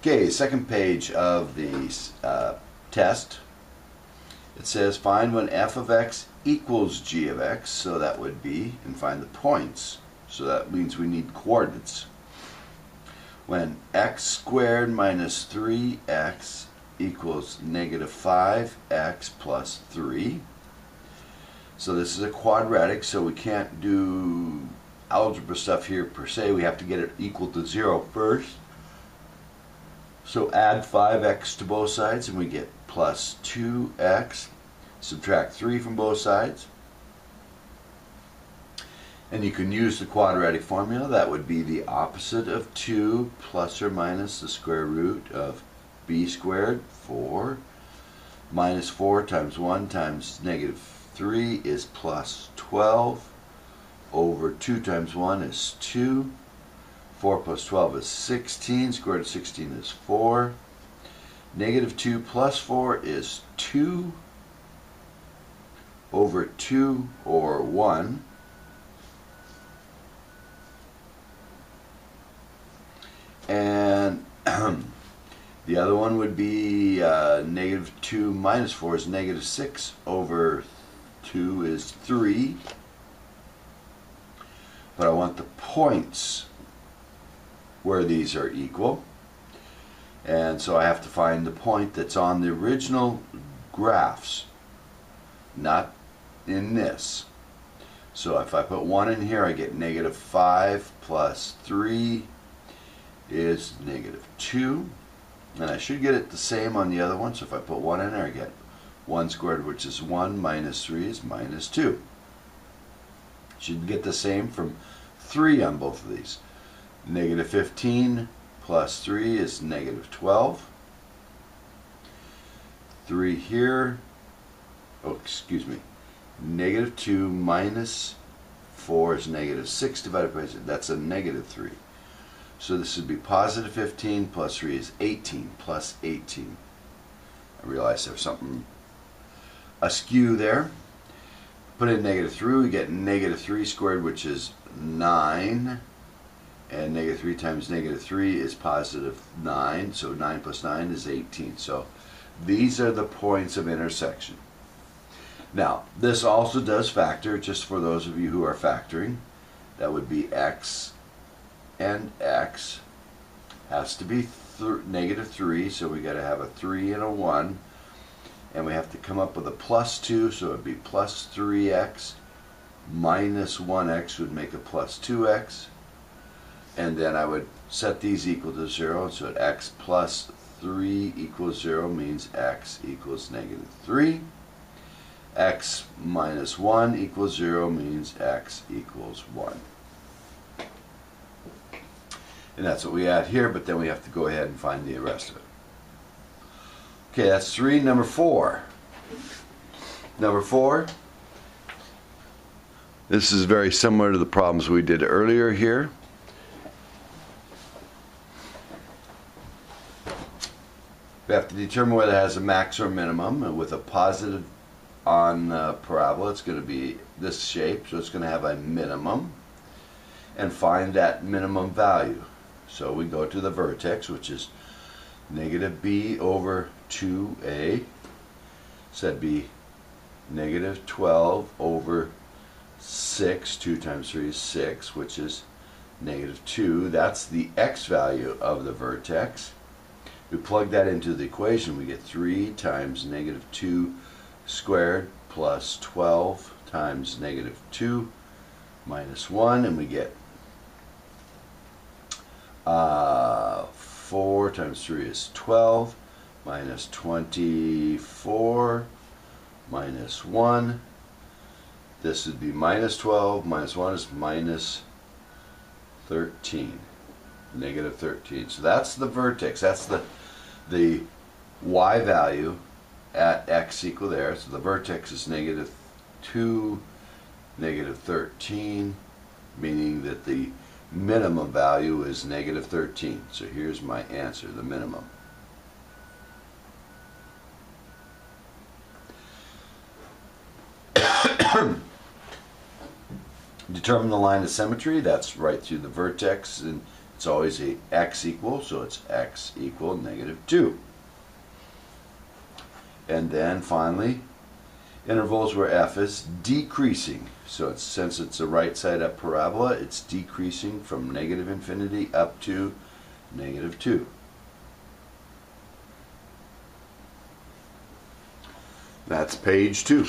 Okay, second page of the test. It says find when f of x equals g of x, so that would be, and find the points. So that means we need coordinates. When x squared minus 3x equals negative 5x plus 3. So this is a quadratic, so we can't do algebra stuff here per se. We have to get it equal to 0 first. So add 5x to both sides and we get plus 2x. Subtract 3 from both sides. And you can use the quadratic formula. That would be the opposite of 2 plus or minus the square root of b squared, 4. Minus 4 times 1 times negative 3 is plus 12. Over 2 times 1 is 2. 4 plus 12 is 16. Square root of 16 is 4. Negative 2 plus 4 is 2. Over 2, or 1. And the other one would be negative 2 minus 4 is negative 6. Over 2 is 3. But I want the points where these are equal. And so I have to find the point that's on the original graphs, not in this. So if I put 1 in here, I get negative 5 plus 3 is negative 2. And I should get it the same on the other one. So if I put 1 in there, I get 1 squared, which is 1, minus 3 is minus 2. Should get the same from 3 on both of these. Negative 15 plus 3 is negative 12. 3 here. Oh, excuse me. Negative 2 minus 4 is negative 6 divided by 6. That's a negative 3. So this would be positive 15 plus 3 is 18 plus 18. I realize there's something askew there. Put in negative 3, we get negative 3 squared, which is 9. And negative 3 times negative 3 is positive 9. So 9 plus 9 is 18. So these are the points of intersection. Now, this also does factor, just for those of you who are factoring. That would be x and x has to be negative 3, so we got to have a 3 and a 1. And we have to come up with a plus 2, so it would be plus 3x minus 1x would make a plus 2x. And then I would set these equal to 0, so that x plus 3 equals 0 means x equals negative 3. X minus 1 equals 0 means x equals 1. And that's what we add here, but then we have to go ahead and find the rest of it. Okay, that's 3. Number 4. Number 4. This is very similar to the problems we did earlier here. We have to determine whether it has a max or minimum. And with a positive on parabola, it's going to be this shape, so it's going to have a minimum. And find that minimum value. So we go to the vertex, which is negative b over 2a. So that'd be negative 12 over 6. 2 times 3 is 6, which is negative 2. That's the x value of the vertex. We plug that into the equation, we get 3 times negative 2 squared plus 12 times negative 2 minus 1, and we get 4 times 3 is 12 minus 24 minus 1. This would be minus 12 minus 1 is minus 13. Negative 13. So that's the vertex. That's the y value at x equal there. So the vertex is negative 2, negative 13, meaning that the minimum value is negative 13. So here's my answer, the minimum. Determine the line of symmetry. That's right through the vertex and It's always a x equal, so it's x equal negative 2. And then finally, intervals where f is decreasing. So since it's a right side up parabola, it's decreasing from negative infinity up to negative 2. That's page 2.